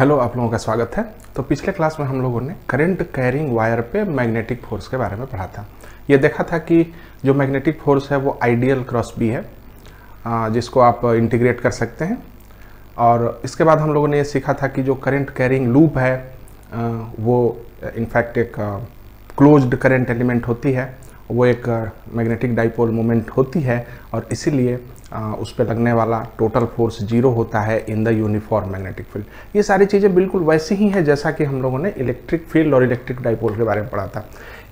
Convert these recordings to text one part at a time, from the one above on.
Hello, आप लोगों का स्वागत है। तो पिछले क्लास में हम लोगों ने करंट कैरिंग वायर पे मैग्नेटिक फोर्स के बारे में पढ़ा था। ये देखा था कि जो मैग्नेटिक फोर्स है वो आइडियल क्रॉस बी है, जिसको आप इंटीग्रेट कर सकते हैं। और इसके बाद हम लोगों ने ये सीखा था कि जो करंट कैरिंग लूप है वो इनफैक्ट एक क्लोज्ड करंट एलिमेंट होती है, वो एक मैग्नेटिक डाइपोल मोमेंट होती है और इसीलिए उस पर लगने वाला टोटल फोर्स 0 होता है in the uniform magnetic field. ये सारी चीज़ें बिल्कुल वैसी ही हैं जैसा कि हम लोगों ने इलेक्ट्रिक फील्ड और इलेक्ट्रिक डाइपोल के बारे में पढ़ा था।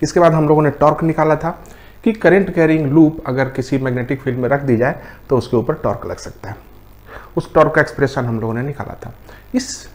इसके बाद हम लोगों ने टॉर्क निकाला था कि करंट कैरिंग लूप अगर किसी मैग्नेटिक फील्ड में रख दी जाए तो उसके ऊपर टॉर्क लग सकता है। उस टॉर्क का एक्सप्रेशन हम लोगों ने निकाला था। इस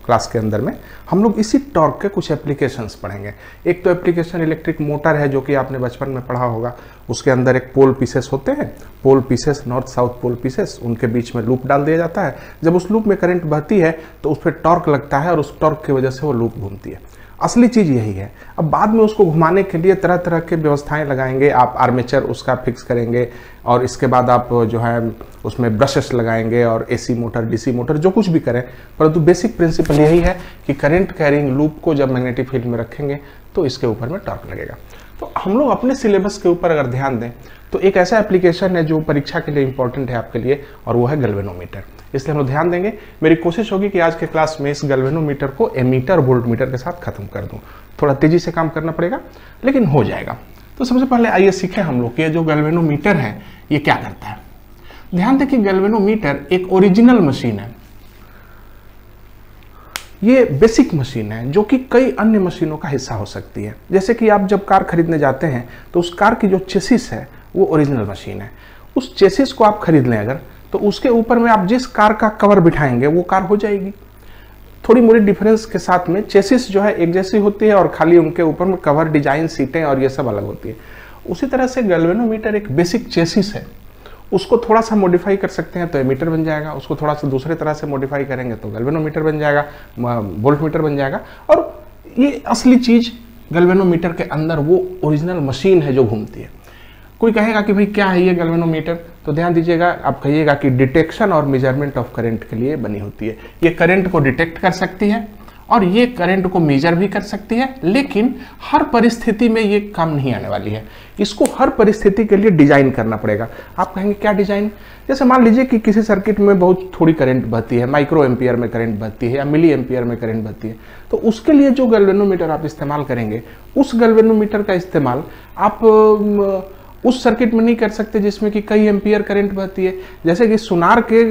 क्लास के अंदर में हम लोग इसी टॉर्क के कुछ एप्लीकेशंस पढ़ेंगे। एक तो एप्लीकेशन इलेक्ट्रिक मोटर है जो कि आपने बचपन में पढ़ा होगा। उसके अंदर एक पोल पीसेस होते हैं, pole pieces north south pole pieces, उनके बीच में लूप डाल दिया जाता है। जब उस लूप में करंट बहती है तो उस पर टॉर्क लगता है और उस टॉर्क की वजह से वो लूप घूमती है। असली चीज़ यही है। अब बाद में उसको घुमाने के लिए तरह तरह के व्यवस्थाएं लगाएंगे। आप आर्मेचर उसका फिक्स करेंगे और इसके बाद आप जो है उसमें ब्रशेस लगाएंगे और एसी मोटर, डीसी मोटर, जो कुछ भी करें, परंतु बेसिक प्रिंसिपल यही है कि करंट कैरिंग लूप को जब मैग्नेटिक फील्ड में रखेंगे तो इसके ऊपर में टॉर्क लगेगा। तो हम लोग अपने सिलेबस के ऊपर अगर ध्यान दें तो एक ऐसा एप्लीकेशन है जो परीक्षा के लिए इंपॉर्टेंट है आपके लिए, और वो है गैल्वेनोमीटर। इसलिए हम लोग ध्यान देंगे। मेरी कोशिश होगी कि आज के क्लास में इस गैल्वेनोमीटर को एमीटर वोल्ट मीटर के साथ खत्म कर दूं। थोड़ा तेजी से काम करना पड़ेगा लेकिन हो जाएगा। तो सबसे पहले आइए सीखें हम लोग कि जो गैल्वेनोमीटर है ये क्या करता है। ध्यान दें कि गैल्वेनोमीटर एक ओरिजिनल मशीन है। ये बेसिक मशीन है जो कि कई अन्य मशीनों का हिस्सा हो सकती है। जैसे कि आप जब कार खरीदने जाते हैं तो उस कार की जो चेसिस है वो ओरिजिनल मशीन है। उस चेसिस को आप खरीद लें अगर, तो उसके ऊपर में आप जिस कार का कवर बिठाएंगे वो कार हो जाएगी। थोड़ी मोड़ी डिफरेंस के साथ में चेसिस जो है एक जैसी होती है और खाली उनके ऊपर में कवर, डिजाइन, सीटें और ये सब अलग होती है। उसी तरह से गैल्वेनोमीटर एक बेसिक चेसिस है। उसको थोड़ा सा मॉडिफाई कर सकते हैं तो एमीटर बन जाएगा, उसको थोड़ा सा दूसरे तरह से मॉडिफाई करेंगे तो गैल्वेनोमीटर बन जाएगा, वोल्ट मीटर बन जाएगा। और ये असली चीज गैल्वेनोमीटर के अंदर वो ओरिजिनल मशीन है जो घूमती है। कोई कहेगा कि भाई क्या है ये गैल्वेनोमीटर, तो ध्यान दीजिएगा, आप कहिएगा कि डिटेक्शन और मेजरमेंट ऑफ करंट के लिए बनी होती है। ये करंट को डिटेक्ट कर सकती है और ये करंट को मेजर भी कर सकती है, लेकिन हर परिस्थिति में ये काम नहीं आने वाली है। इसको हर परिस्थिति के लिए डिजाइन करना पड़ेगा। आप कहेंगे क्या डिजाइन? जैसे मान लीजिए कि किसी सर्किट में बहुत थोड़ी करंट बहती है, माइक्रो एम्पियर में करंट बहती है या मिली एम्पियर में करंट बहती है, तो उसके लिए जो गैल्वेनोमीटर आप इस्तेमाल करेंगे, उस गैल्वेनोमीटर का इस्तेमाल आप उस सर्किट में नहीं कर सकते जिसमें कि कई एम्पियर करंट बहती है। जैसे कि सुनार के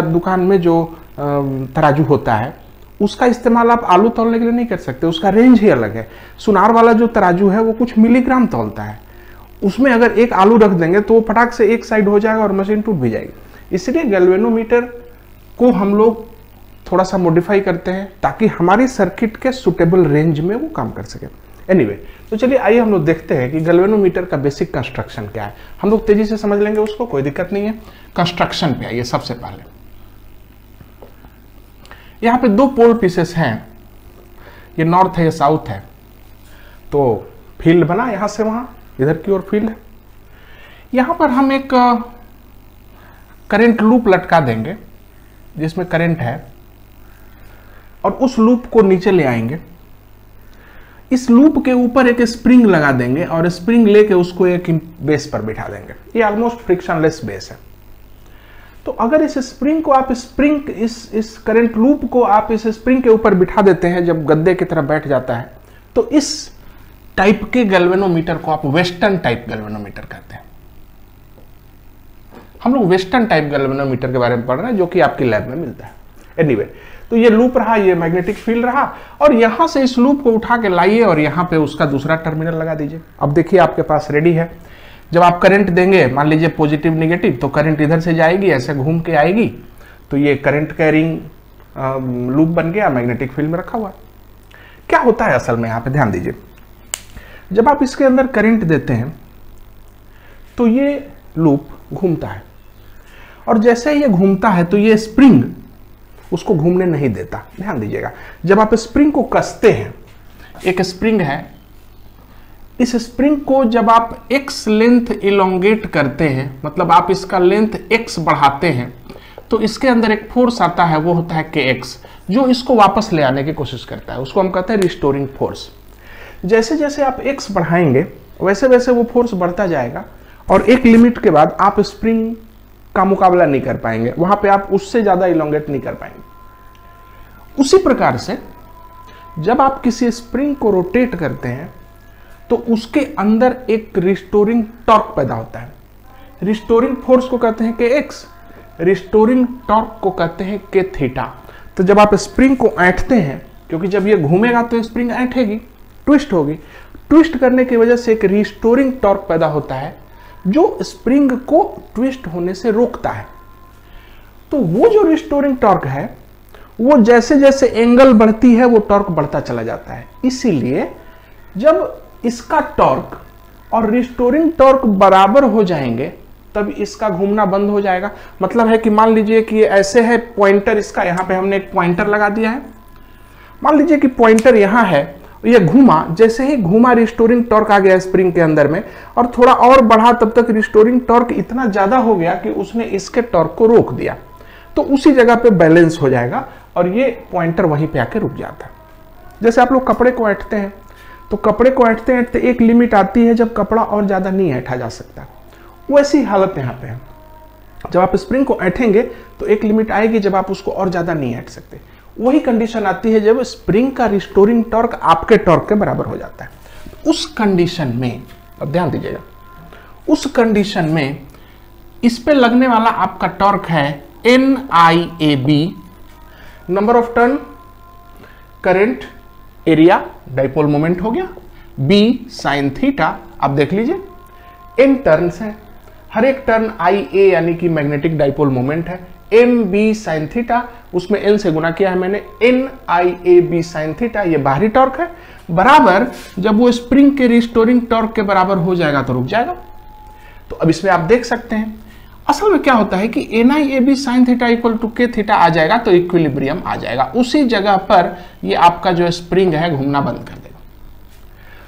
दुकान में जो तराजू होता है उसका इस्तेमाल आप आलू तौलने के लिए नहीं कर सकते, उसका रेंज ही अलग है। सुनार वाला जो तराजू है वो कुछ मिलीग्राम तौलता है, उसमें अगर एक आलू रख देंगे तो वो फटाक से एक साइड हो जाएगा और मशीन टूट भी जाएगी। इसलिए गैल्वेनोमीटर को हम लोग थोड़ा सा मॉडिफाई करते हैं ताकि हमारी सर्किट के सुटेबल रेंज में वो काम कर सके। एनीवे, तो चलिए आइए हम लोग देखते हैं कि गैल्वेनोमीटर का बेसिक कंस्ट्रक्शन क्या है। हम लोग तेजी से समझ लेंगे उसको, कोई दिक्कत नहीं है। कंस्ट्रक्शन पे आइए। सबसे पहले यहाँ पे दो पोल पीसेस हैं, ये नॉर्थ है, ये साउथ है। तो फील्ड बना यहां से वहां, इधर की ओर फील्ड है। यहां पर हम एक करंट लूप लटका देंगे जिसमें करंट है और उस लूप को नीचे ले आएंगे। इस लूप के ऊपर एक स्प्रिंग लगा देंगे और स्प्रिंग लेके उसको एक बेस पर बिठा देंगे। ये ऑलमोस्ट फ्रिक्शनलेस बेस है। तो अगर इस स्प्रिंग को आप इस करंट लूप को आप इस स्प्रिंग के ऊपर बिठा देते हैं, जब गद्दे की तरह बैठ जाता है, तो इस टाइप के गैल्वेनोमीटर को आप वेस्टर्न टाइप गैल्वेनोमीटर कहते हैं। हम लोग वेस्टर्न टाइप गैल्वेनोमीटर के बारे में पढ़ रहे हैं जो कि आपकी लैब में मिलता है। एनीवे, तो ये लूप रहा, ये मैग्नेटिक फील्ड रहा, और यहां से इस लूप को उठा के लाइए और यहां पे उसका दूसरा टर्मिनल लगा दीजिए। अब देखिए आपके पास रेडी है। जब आप करंट देंगे, मान लीजिए पॉजिटिव नेगेटिव, तो करंट इधर से जाएगी, ऐसे घूम के आएगी, तो ये करंट कैरिंग लूप बन गया, मैग्नेटिक फील्ड में रखा हुआ। क्या होता है असल में, यहां पे ध्यान दीजिए। जब आप इसके अंदर करंट देते हैं तो ये लूप घूमता है, और जैसे ये घूमता है तो ये स्प्रिंग उसको घूमने नहीं देता। ध्यान दीजिएगा, जब आप स्प्रिंग को कसते हैं, एक स्प्रिंग है, इस स्प्रिंग को जब आप x लेंथ इलोंगेट करते हैं, मतलब आप इसका लेंथ x बढ़ाते हैं, तो इसके अंदर एक फोर्स आता है, वो होता है kx, जो इसको वापस ले आने की कोशिश करता है, उसको हम कहते हैं रिस्टोरिंग फोर्स। जैसे जैसे आप x बढ़ाएंगे वैसे वैसे वो फोर्स बढ़ता जाएगा और एक लिमिट के बाद आप स्प्रिंग का मुकाबला नहीं कर पाएंगे, वहां पे आप उससे ज्यादा इलोंगेट नहीं कर पाएंगे। उसी प्रकार से जब आप किसी स्प्रिंग को रोटेट करते हैं तो उसके अंदर एक रिस्टोरिंग टॉर्क पैदा होता है। रिस्टोरिंग फोर्स को कहते हैं kx, रिस्टोरिंग टॉर्क को कहते हैं k थीटा। तो जब आप स्प्रिंग को ऐंठते हैं, क्योंकि जब ये घूमेगा तो स्प्रिंग ऐंठेगी, ट्विस्ट होगी, ट्विस्ट करने की वजह से एक रिस्टोरिंग टॉर्क पैदा होता है जो स्प्रिंग को ट्विस्ट होने से रोकता है। तो वो जो रिस्टोरिंग टॉर्क है वो जैसे जैसे एंगल बढ़ती है वो टॉर्क बढ़ता चला जाता है। इसीलिए जब इसका टॉर्क और रिस्टोरिंग टॉर्क बराबर हो जाएंगे तब इसका घूमना बंद हो जाएगा। मतलब है कि मान लीजिए कि ये ऐसे है, पॉइंटर इसका, यहां पे हमने एक पॉइंटर लगा दिया है। मान लीजिए कि पॉइंटर यहां है, ये घूमा, जैसे ही घूमा रिस्टोरिंग टॉर्क आ गया स्प्रिंग के अंदर में और थोड़ा और बढ़ा, तब तक रिस्टोरिंग टॉर्क इतना ज्यादा हो गया कि उसने इसके टॉर्क को रोक दिया। तो उसी जगह पे बैलेंस हो जाएगा और ये पॉइंटर वहीं पे आके रुक जाता है। जैसे आप लोग कपड़े को ऐंठते हैं तो कपड़े को ऐंठते ऐंठते एक लिमिट आती है जब कपड़ा और ज्यादा नहीं ऐंठा जा सकता, वैसी हालत यहाँ पे है। जब आप स्प्रिंग को ऐंठेंगे तो एक लिमिट आएगी जब आप उसको और ज्यादा नहीं ऐंठ सकते। वही कंडीशन आती है जब स्प्रिंग का रिस्टोरिंग टॉर्क आपके टॉर्क के बराबर हो जाता है। उस कंडीशन में, अब ध्यान दीजिएगा, उस कंडीशन में इस पे लगने वाला आपका टॉर्क है NIAB, number of turn, current, area, dipole moment हो गया, B साइन थीटा। अब देख लीजिए N टर्न्स है, हर एक टर्न IA यानी कि मैग्नेटिक डाइपोल मोमेंट है, MB साइन थीटा, उसमें N से गुना किया है मैंने, NIAB साइन थीटा, ये बाहरी टॉर्क है, बराबर जब वो स्प्रिंग के रिस्टोरिंग टॉर्क के बराबर हो जाएगा तो रुक जाएगा। तो अब इसमें आप देख सकते हैं असल में क्या होता है कि NIAB sine theta equal to K theta आ जाएगा तो इक्विलिब्रियम आ जाएगा। उसी जगह पर ये आपका जो स्प्रिंग है घूमना बंद कर देगा।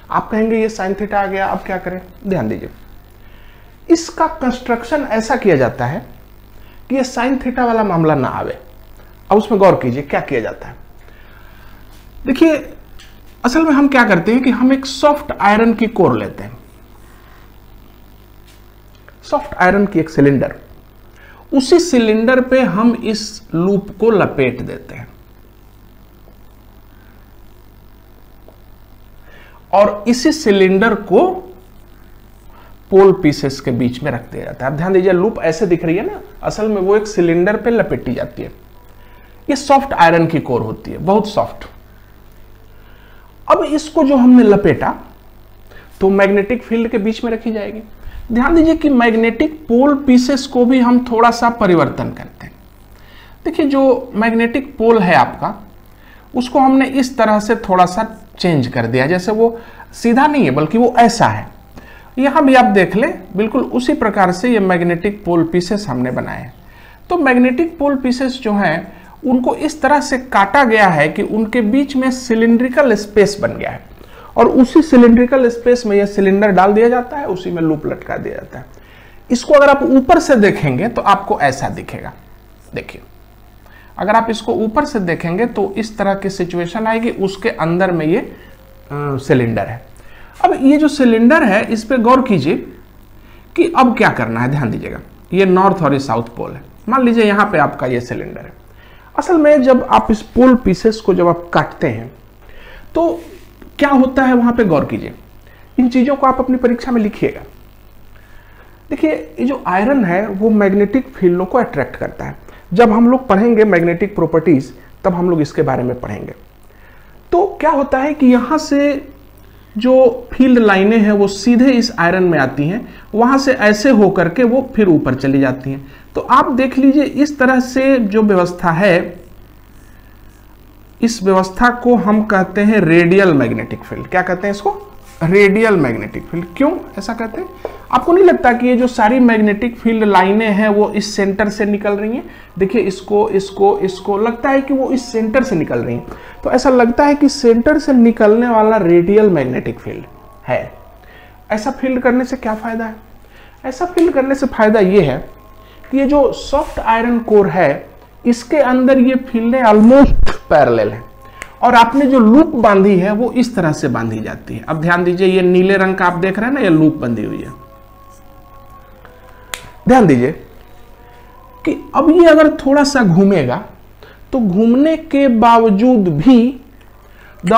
आप कहेंगे ये साइन थीटा आ गया, अब क्या करें? ध्यान दीजिए, इसका कंस्ट्रक्शन ऐसा किया जाता है कि ये साइन थीटा वाला मामला ना आवे। अब उसमें गौर कीजिए क्या किया जाता है। देखिए असल में हम क्या करते हैं कि हम एक सॉफ्ट आयरन की कोर लेते हैं, सॉफ्ट आयरन की एक सिलेंडर, उसी सिलेंडर पे हम इस लूप को लपेट देते हैं और इसी सिलेंडर को पोल पीसेस के बीच में रख दिया जाता है। अब ध्यान दीजिए, लूप ऐसे दिख रही है ना, असल में वो एक सिलेंडर पे लपेटी जाती है। ये सॉफ्ट आयरन की कोर होती है, बहुत सॉफ्ट। अब इसको जो हमने लपेटा तो मैग्नेटिक फील्ड के बीच में रखी जाएगी। ध्यान दीजिए कि मैग्नेटिक पोल पीसेस को भी हम थोड़ा सा परिवर्तन करते हैं। देखिए जो मैग्नेटिक पोल है आपका, उसको हमने इस तरह से थोड़ा सा चेंज कर दिया, जैसे वो सीधा नहीं है बल्कि वो ऐसा है। यहां भी आप देख लें, बिल्कुल उसी प्रकार से ये मैग्नेटिक पोल पीसेस हमने बनाए हैं। तो मैग्नेटिक पोल पीसेस जो हैं उनको इस तरह से काटा गया है कि उनके बीच में सिलिंड्रिकल स्पेस बन गया है और उसी सिलिंड्रिकल स्पेस में यह सिलेंडर डाल दिया जाता है, उसी में लूप लटका दिया जाता है। इसको अगर आप ऊपर से देखेंगे तो आपको ऐसा दिखेगा। देखिए अगर आप इसको ऊपर से देखेंगे तो इस तरह की सिचुएशन आएगी, उसके अंदर में ये सिलेंडर है। अब ये जो सिलेंडर है इस पे गौर कीजिए कि अब क्या करना है। ध्यान दीजिएगा, ये नॉर्थ और ये साउथ पोल है। मान लीजिए यहाँ पे आपका ये सिलेंडर है। असल में जब आप इस पोल पीसेस को जब आप काटते हैं तो क्या होता है वहां पे गौर कीजिए। इन चीजों को आप अपनी परीक्षा में लिखिएगा। देखिए ये जो आयरन है वो मैग्नेटिक फील्डों को अट्रैक्ट करता है। जब हम लोग पढ़ेंगे मैग्नेटिक प्रॉपर्टीज तब हम लोग इसके बारे में पढ़ेंगे। तो क्या होता है कि यहां से जो फील्ड लाइनें हैं वो सीधे इस आयरन में आती हैं, वहां से ऐसे होकर के वो फिर ऊपर चली जाती हैं। तो आप देख लीजिए इस तरह से जो व्यवस्था है, इस व्यवस्था को हम कहते हैं रेडियल मैग्नेटिक फील्ड। क्या कहते हैं इसको? Radial magnetic field. क्यों ऐसा कहते हैं? आपको नहीं लगता कि ये जो सारी मैग्नेटिक फील्ड लाइनें हैं वो इस सेंटर से निकल रही हैं? देखिए इसको लगता है कि वो इस सेंटर से निकल रही हैं। तो ऐसा लगता है कि सेंटर से निकलने वाला रेडियल मैग्नेटिक फील्ड है। ऐसा फील्ड करने से क्या फायदा है? ऐसा फील्ड करने से फायदा ये है कि ये जो सॉफ्ट आयरन कोर है इसके अंदर ये फील्डें ऑलमोस्ट पैरेलल है और आपने जो लूप बांधी है वो इस तरह से बांधी जाती है। अब ध्यान दीजिए, ये नीले रंग का आप देख रहे हैं ना, ये लूप बंधी हुई है। ध्यान दीजिए कि अब ये अगर थोड़ा सा घूमेगा तो घूमने के बावजूद भी the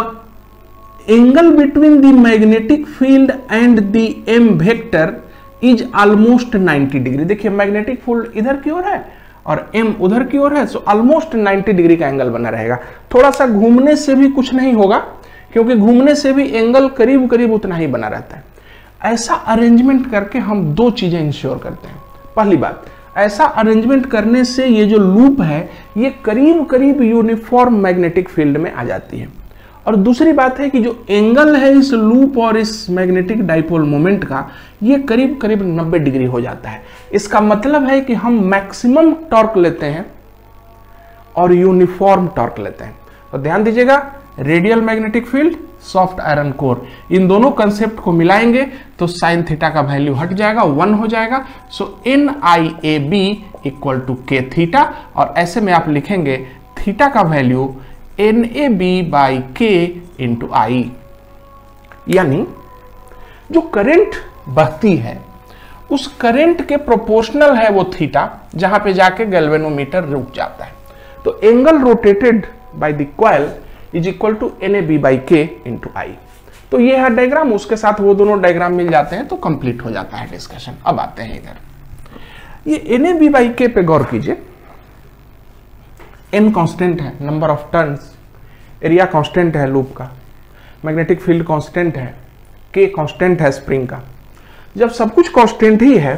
angle between the magnetic field and the M vector is almost 90 degree. देखिए मैग्नेटिक फील्ड इधर की ओर है और एम उधर की ओर है, सो ऑलमोस्ट 90 डिग्री का एंगल बना रहेगा। थोड़ा सा घूमने से भी कुछ नहीं होगा क्योंकि घूमने से भी एंगल करीब करीब उतना ही बना रहता है। ऐसा अरेंजमेंट करके हम दो चीजें इंश्योर करते हैं। पहली बात, ऐसा अरेंजमेंट करने से ये जो लूप है ये करीब करीब यूनिफॉर्म मैग्नेटिक फील्ड में आ जाती है। और दूसरी बात है कि जो एंगल है इस लूप और इस मैग्नेटिक डाइपोल मोमेंट का ये करीब करीब 90 डिग्री हो जाता है। इसका मतलब है कि हम मैक्सिमम टॉर्क लेते हैं और यूनिफॉर्म टॉर्क लेते हैं। तो ध्यान दीजिएगा, radial magnetic field, soft iron core, इन दोनों कंसेप्ट को मिलाएंगे तो साइन थीटा का वैल्यू हट जाएगा, 1 हो जाएगा। So NIAB equal to K theta, और ऐसे में आप लिखेंगे थीटा का value NAB by K into I, यानी जो करंट बहती है उस करंट के प्रोपोर्शनल है वो थीटा, जहां पे जाके गैल्वेनोमीटर रुक जाता है। तो angle rotated by the coil is equal to NAB by K into I। तो ये है डायग्राम, उसके साथ वो दोनों डायग्राम मिल जाते हैं तो कंप्लीट हो जाता है डिस्कशन। अब आते हैं इधर, ये NAB बाई K पे गौर कीजिए। N कांस्टेंट है, number of turns, area constant है लूप का, मैग्नेटिक फील्ड कांस्टेंट है, K कांस्टेंट है स्प्रिंग का। जब सब कुछ कांस्टेंट ही है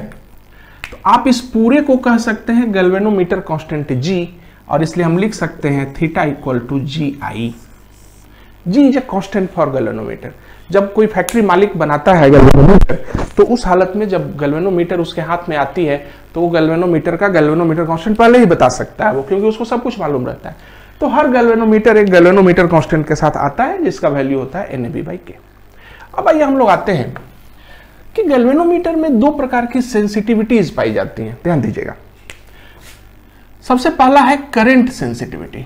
तो आप इस पूरे को कह सकते हैं गैल्वेनोमीटर कांस्टेंट G, और इसलिए हम लिख सकते हैं theta equal to GI। G is a constant for galvanometer. जब कोई फैक्ट्री मालिक बनाता है गैल्वेनोमीटर तो उस हालत में जब गैल्वेनोमीटर उसके हाथ में आती है तो वो गैल्वेनोमीटर का गैल्वेनोमीटर कांस्टेंट पहले ही बता सकता है वो, क्योंकि उसको सब कुछ मालूम रहता है। तो हर गैल्वेनोमीटर एक गैल्वेनोमीटर कांस्टेंट के साथ आता है जिसका वैल्यू होता है NAB बाई K। अब आइए हम लोग आते हैं कि गैल्वेनोमीटर में दो प्रकार की सेंसिटिविटीज पाई जाती हैं। ध्यान दीजिएगा, सबसे पहला है करंट सेंसिटिविटी।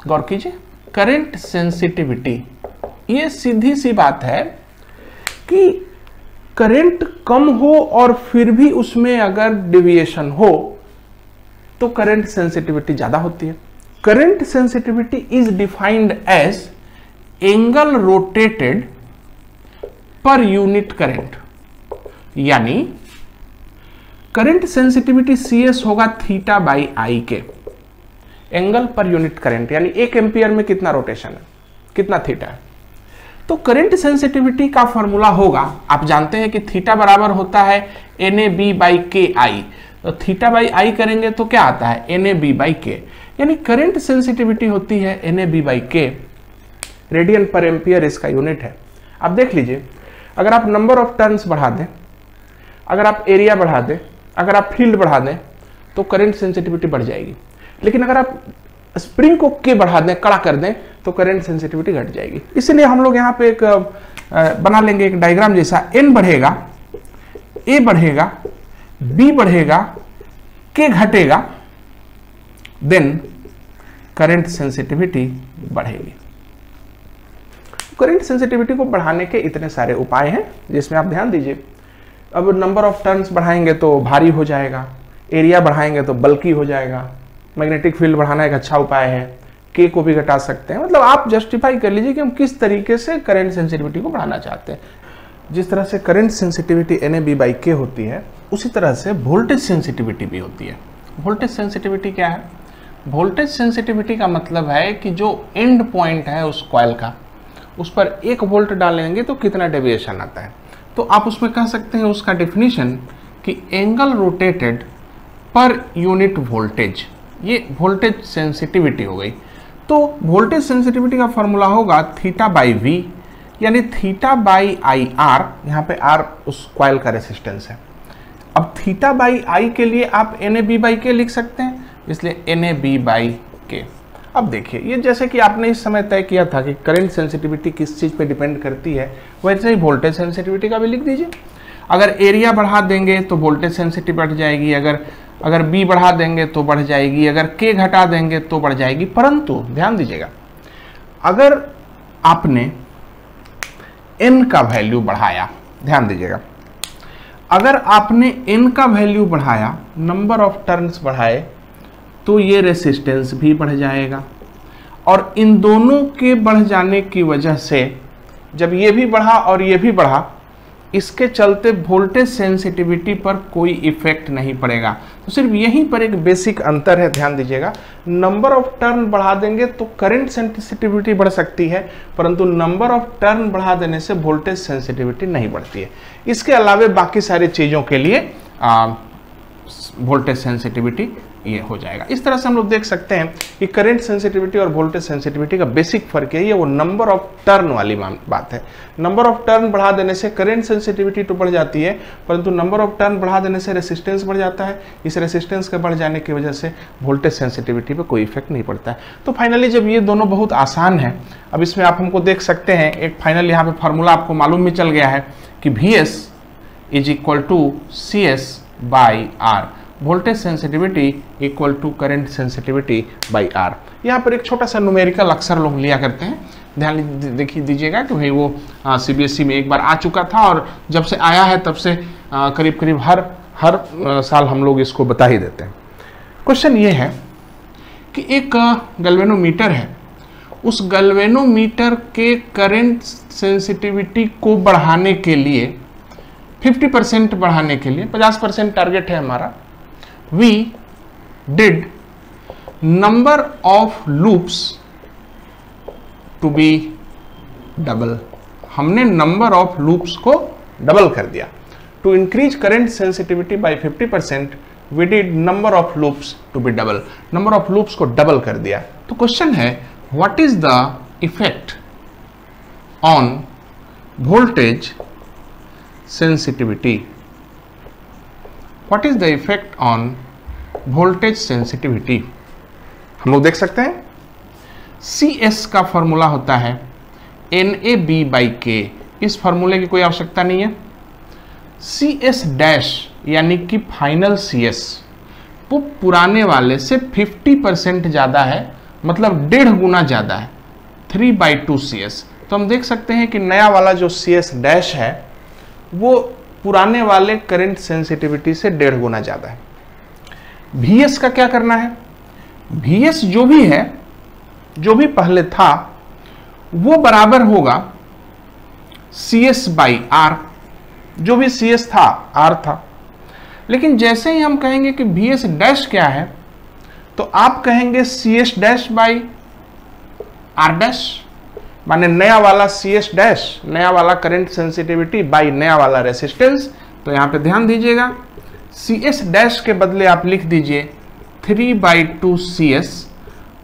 गौर कीजिए, करंट सेंसिटिविटी, ये सीधी सी बात है कि करंट कम हो और फिर भी उसमें अगर डेविएशन हो तो करंट सेंसिटिविटी ज्यादा होती है। Current sensitivity is defined as angle rotated per unit current, यानी करंट सेंसिटिविटी CS होगा थीटा बाई I के, एंगल पर यूनिट करंट, यानी 1 एम्पियर में कितना रोटेशन है, कितना थीटा है। तो करंट सेंसिटिविटी का फॉर्मूला होगा, आप जानते हैं कि थीटा बराबर होता है NAB बाई KI। तो थीटा बाई I करेंगे तो क्या आता है NAB बाई K, यानी करंट सेंसिटिविटी होती है NAB बाई K, रेडियन पर एम्पियर इसका यूनिट है। आप देख लीजिए, अगर आप नंबर ऑफ टर्न्स बढ़ा दें, अगर आप एरिया बढ़ा दें, अगर आप फील्ड बढ़ा दें तो करंट सेंसिटिविटी बढ़ जाएगी। लेकिन अगर आप स्प्रिंग को K बढ़ा दें, कड़ा कर दें, तो करंट सेंसिटिविटी घट जाएगी। इसलिए हम लोग यहाँ पे एक बना लेंगे एक डायग्राम जैसा, N बढ़ेगा, A बढ़ेगा, B बढ़ेगा, K घटेगा, देन करंट सेंसिटिविटी बढ़ेगी। करंट सेंसिटिविटी को बढ़ाने के इतने सारे उपाय हैं जिसमें आप ध्यान दीजिए। अब नंबर ऑफ टर्न्स बढ़ाएंगे तो भारी हो जाएगा, एरिया बढ़ाएंगे तो बल्कि हो जाएगा, मैग्नेटिक फील्ड बढ़ाना एक अच्छा उपाय है, K को भी घटा सकते हैं। मतलब आप जस्टिफाई कर लीजिए कि हम किस तरीके से करंट सेंसिटिविटी को बढ़ाना चाहते हैं। जिस तरह से current sensitivity NAB by K होती है, उसी तरह से वोल्टेज सेंसिटिविटी भी होती है। वोल्टेज सेंसिटिविटी क्या है? वोल्टेज सेंसिटिविटी का मतलब है कि जो एंड पॉइंट है उस कॉइल का, उस पर 1 वोल्ट डालेंगे तो कितना डेविएशन आता है। तो आप उसमें कह सकते हैं उसका डेफिनेशन कि angle rotated per unit voltage, ये वोल्टेज सेंसिटिविटी हो गई। तो वोल्टेज सेंसिटिविटी का फॉर्मूला होगा थीटा बाई V, यानी थीटा बाई IR, यहाँ पे R उस कॉइल का रेसिस्टेंस है। अब थीटा बाई I के लिए आप NAB बाई K लिख सकते हैं, इसलिए NAB बाई K। अब देखिए, ये जैसे कि आपने इस समय तय किया था कि करंट सेंसिटिविटी किस चीज़ पे डिपेंड करती है, वैसे ही वोल्टेज सेंसिटिविटी का भी लिख दीजिए। अगर एरिया बढ़ा देंगे तो वोल्टेज सेंसिटिविटी बढ़ जाएगी, अगर अगर B बढ़ा देंगे तो बढ़ जाएगी, अगर K घटा देंगे तो बढ़ जाएगी। परंतु ध्यान दीजिएगा, अगर आपने N का वैल्यू बढ़ाया, ध्यान दीजिएगा, अगर आपने N का वैल्यू बढ़ाया, नंबर ऑफ टर्न्स बढ़ाए, तो ये रेसिस्टेंस भी बढ़ जाएगा। और इन दोनों के बढ़ जाने की वजह से जब ये भी बढ़ा और ये भी बढ़ा, इसके चलते वोल्टेज सेंसिटिविटी पर कोई इफेक्ट नहीं पड़ेगा। तो सिर्फ यहीं पर एक बेसिक अंतर है, ध्यान दीजिएगा। नंबर ऑफ टर्न बढ़ा देंगे तो करंट सेंसिटिविटी बढ़ सकती है, परंतु नंबर ऑफ टर्न बढ़ा देने से वोल्टेज सेंसिटिविटी नहीं बढ़ती है। इसके अलावे बाकी सारी चीज़ों के लिए वोल्टेज सेंसिटिविटी ये हो जाएगा। इस तरह से हम लोग देख सकते हैं कि करंट सेंसिटिविटी और वोल्टेज सेंसिटिविटी का बेसिक फर्क है, ये वो नंबर ऑफ टर्न वाली बात है। नंबर ऑफ टर्न बढ़ा देने से करंट सेंसिटिविटी तो बढ़ जाती है, परंतु नंबर ऑफ टर्न बढ़ा देने से रेसिस्टेंस बढ़ जाता है। इस रेसिस्टेंस के बढ़ जाने की वजह से वोल्टेज सेंसिटिविटी पर कोई इफेक्ट नहीं पड़ता है। तो फाइनली जब ये दोनों बहुत आसान है, अब इसमें आप हमको देख सकते हैं एक फाइनल यहाँ पे फार्मूला आपको मालूम भी चल गया है कि VS is equal to CS by R, voltage sensitivity equal to current sensitivity by R। यहाँ पर एक छोटा सा न्यूमेरिकल अक्सर लोग लिया करते हैं, ध्यान देखिए दीजिएगा कि भाई वो CBSE में एक बार आ चुका था और जब से आया है तब से करीब करीब हर साल हम लोग इसको बता ही देते हैं। क्वेश्चन ये है कि एक गैल्वेनोमीटर है, उस गैल्वेनोमीटर के करंट सेंसिटिविटी को बढ़ाने के लिए 50% बढ़ाने के लिए 50% टारगेट है हमारा। We did number of loops to be double, हमने number of loops को डबल कर दिया। To increase current sensitivity by 50%, we did number of loops to be double, number of loops को डबल कर दिया। तो क्वेश्चन है what is the effect on voltage sensitivity? What is the effect on voltage sensitivity? हम लोग देख सकते हैं CS का फॉर्मूला होता है NAB बाई K। इस फॉर्मूले की कोई आवश्यकता नहीं है। CS डैश यानी कि फाइनल CS वो पुराने वाले से 50% ज़्यादा है, मतलब 1.5 गुना ज़्यादा है, 3/2 CS। तो हम देख सकते हैं कि नया वाला जो CS डैश है वो पुराने वाले करंट सेंसिटिविटी से 1.5 गुना ज़्यादा है। VS का क्या करना है? VS जो भी है, जो भी पहले था, वो बराबर होगा CS बाई R। जो भी CS था R था, लेकिन जैसे ही हम कहेंगे कि VS डैश क्या है, तो आप कहेंगे CS dash by R dash, माने नया वाला CS डैश, नया वाला करंट सेंसिटिविटी बाई नया वाला रेसिस्टेंस। तो यहाँ पे ध्यान दीजिएगा, CS डैश के बदले आप लिख दीजिए 3/2 CS,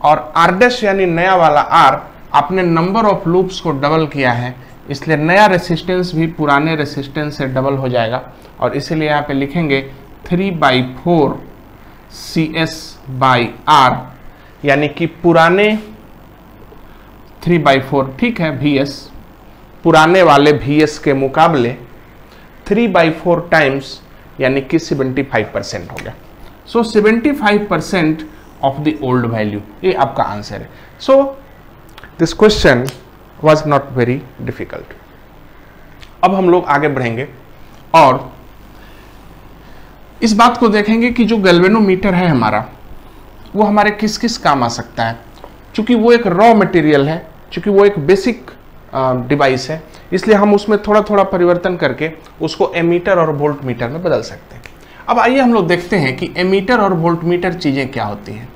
और R डैश यानी नया वाला R, आपने नंबर ऑफ लूप्स को डबल किया है, इसलिए नया रेसिस्टेंस भी पुराने रेसिस्टेंस से डबल हो जाएगा। और इसीलिए यहाँ पे लिखेंगे 3/4 CS बाई R, यानी कि पुराने 3/4, ठीक है, VS पुराने वाले VS के मुकाबले 3/4 टाइम्स, यानी कि 75% हो गया। सो 75% ऑफ द ओल्ड वैल्यू, ये आपका आंसर है। So this question was not very difficult. अब हम लोग आगे बढ़ेंगे और इस बात को देखेंगे कि जो गैल्वेनोमीटर है हमारा, वो हमारे किस किस काम आ सकता है। चूंकि वो एक रॉ मटेरियल है, चूंकि वो एक बेसिक डिवाइस है, इसलिए हम उसमें थोड़ा थोड़ा परिवर्तन करके उसको एमीटर और वोल्ट मीटर में बदल सकते हैं। अब आइए हम लोग देखते हैं कि एमीटर और वोल्ट मीटर चीज़ें क्या होती हैं।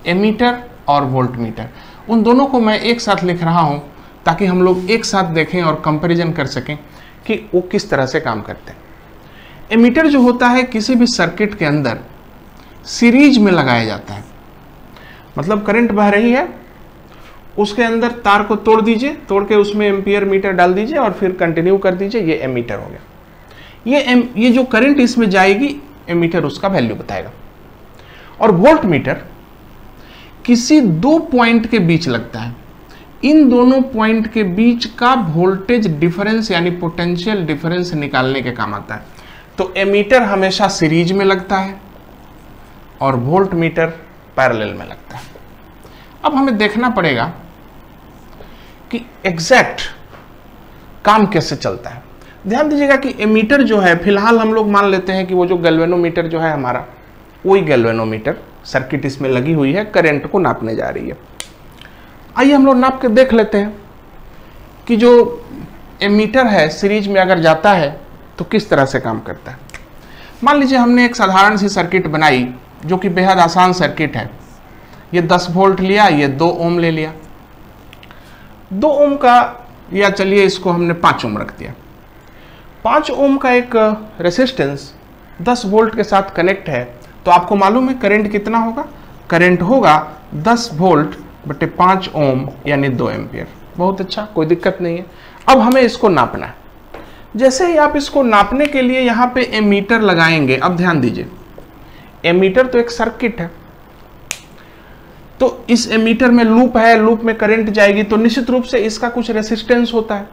एमीटर और वोल्ट मीटर, उन दोनों को मैं एक साथ लिख रहा हूं ताकि हम लोग एक साथ देखें और कंपैरिजन कर सकें कि वो किस तरह से काम करते हैं। एमीटर जो होता है किसी भी सर्किट के अंदर सीरीज में लगाया जाता है, मतलब करंट बह रही है, उसके अंदर तार को तोड़ दीजिए, तोड़ के उसमें एम्पियर मीटर डाल दीजिए और फिर कंटिन्यू कर दीजिए, ये एमीटर हो गया। ये जो करंट इसमें जाएगी, एमीटर उसका वैल्यू बताएगा। और वोल्ट मीटर किसी दो पॉइंट के बीच लगता है, इन दोनों पॉइंट के बीच का वोल्टेज डिफरेंस यानी पोटेंशियल डिफरेंस निकालने के काम आता है। तो एमीटर हमेशा सीरीज में लगता है और वोल्ट मीटर पैरेलल में लगता है। अब हमें देखना पड़ेगा कि एग्जैक्ट काम कैसे चलता है। ध्यान दीजिएगा कि एमीटर जो है, फिलहाल हम लोग मान लेते हैं कि वो जो गैल्वेनोमीटर जो है हमारा, वही गैल्वेनोमीटर सर्किट इसमें लगी हुई है, करंट को नापने जा रही है। आइए हम लोग नाप के देख लेते हैं कि जो एमीटर है सीरीज में अगर जाता है तो किस तरह से काम करता है। मान लीजिए हमने एक साधारण सी सर्किट बनाई जो कि बेहद आसान सर्किट है। ये 10 वोल्ट लिया, ये 2 ओम ले लिया, 2 ओम का, या चलिए इसको हमने 5 ओम रख दिया। 5 ओम का एक रेसिस्टेंस 10 वोल्ट के साथ कनेक्ट है, तो आपको मालूम है करंट कितना होगा? करंट होगा 10 वोल्ट बटे 5 ओम यानी 2 एम्पियर। बहुत अच्छा, कोई दिक्कत नहीं है। अब हमें इसको नापना है। जैसे ही आप इसको नापने के लिए यहाँ पे एमीटर लगाएंगे, अब ध्यान दीजिए, एमीटर तो एक सर्किट है, तो इस एमीटर में लूप है, लूप में करंट जाएगी, तो निश्चित रूप से इसका कुछ रेसिस्टेंस होता है।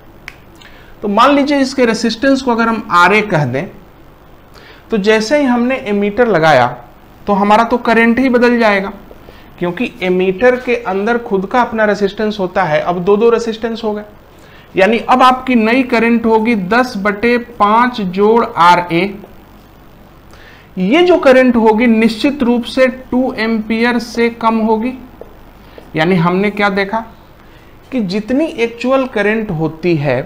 तो मान लीजिए इसके रेसिस्टेंस को अगर हम RA कह दें, तो जैसे ही हमने एमीटर लगाया तो हमारा तो करंट ही बदल जाएगा, क्योंकि एमीटर के अंदर खुद का अपना रेसिस्टेंस होता है। अब 2 रेसिस्टेंस हो गए, यानी अब आपकी नई करंट होगी 10 बटे 5 जोड़ RA। ये जो करंट होगी निश्चित रूप से 2 एम्पियर से कम होगी। यानी हमने क्या देखा कि जितनी एक्चुअल करंट होती है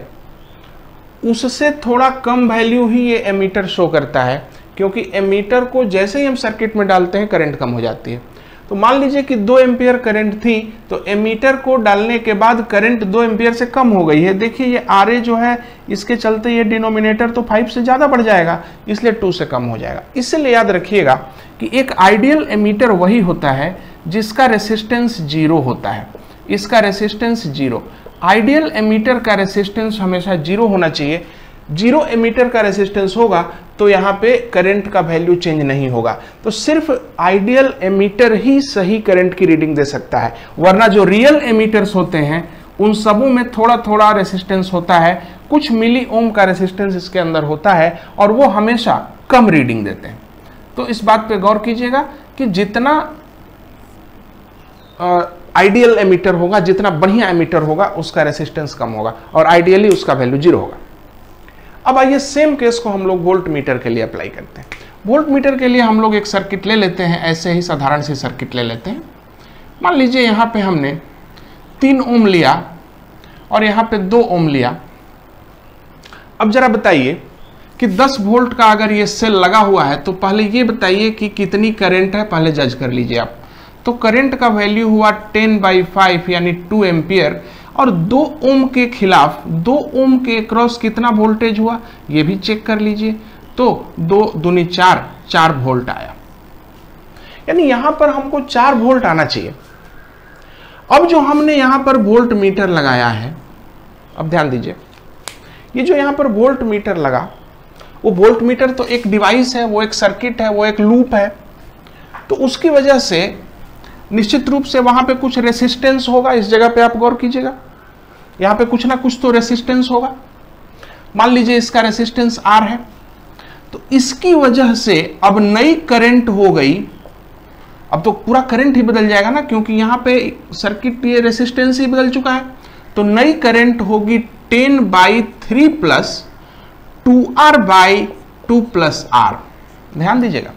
उससे थोड़ा कम वैल्यू ही ये एमीटर शो करता है, क्योंकि एमीटर को जैसे ही हम सर्किट में डालते हैं करंट कम हो जाती है। तो मान लीजिए कि 2 एम्पियर करंट थी, तो एमीटर को डालने के बाद करंट 2 एम्पियर से कम हो गई है। देखिए ये RA जो है, इसके चलते ये डिनोमिनेटर तो 5 से ज़्यादा बढ़ जाएगा, इसलिए 2 से कम हो जाएगा। इसलिए याद रखिएगा कि एक आइडियल एमीटर वही होता है जिसका रेसिस्टेंस 0 होता है। इसका रेसिस्टेंस 0, आइडियल एमीटर का रेसिस्टेंस हमेशा 0 होना चाहिए। 0 एमीटर का रेसिस्टेंस होगा तो यहाँ पे करंट का वैल्यू चेंज नहीं होगा। तो सिर्फ आइडियल एमीटर ही सही करंट की रीडिंग दे सकता है, वरना जो रियल एमीटर्स होते हैं उन सबों में थोड़ा थोड़ा रेसिस्टेंस होता है, कुछ मिली ओम का रेसिस्टेंस इसके अंदर होता है, और वो हमेशा कम रीडिंग देते हैं। तो इस बात पे गौर कीजिएगा कि जितना आइडियल एमीटर होगा, जितना बढ़िया एमीटर होगा, उसका रेसिस्टेंस कम होगा और आइडियली उसका वैल्यू 0 होगा। अब आइए सेम केस को हम लोग वोल्ट मीटर के लिए अप्लाई करते हैं। वोल्ट मीटर के लिए हम लोग एक सर्किट ले लेते हैं, ऐसे ही साधारण सी सर्किट ले लेते हैं। मान लीजिए यहाँ पे हमने 3 ओम लिया और यहाँ पे 2 ओम लिया। अब जरा बताइए कि 10 वोल्ट का अगर ये सेल लगा हुआ है तो पहले ये बताइए कि कितनी करंट है, पहले जज कर लीजिए आप। तो करंट का वैल्यू हुआ 10/5 यानी 2 एम्पियर, और 2 ओम के खिलाफ 2 ओम के क्रॉस कितना वोल्टेज हुआ ये भी चेक कर लीजिए। तो 2 दूनी 4 वोल्ट आया, यानी यहां पर हमको 4 वोल्ट आना चाहिए। अब जो हमने यहां पर वोल्ट मीटर लगाया है, अब ध्यान दीजिए, ये जो यहां पर वोल्ट मीटर लगा, वो वोल्ट मीटर तो एक डिवाइस है, वो एक सर्किट है, वो एक लूप है, तो उसकी वजह से निश्चित रूप से वहां पे कुछ रेसिस्टेंस होगा। इस जगह पे आप गौर कीजिएगा, यहां पे कुछ ना कुछ तो रेसिस्टेंस होगा। मान लीजिए इसका रेसिस्टेंस R है, तो इसकी वजह से अब नई करंट हो गई। अब तो पूरा करंट ही बदल जाएगा ना, क्योंकि यहां पे सर्किट ये रेसिस्टेंस ही बदल चुका है। तो नई करंट होगी 10/3 प्लस 2R/2 प्लस R। ध्यान दीजिएगा,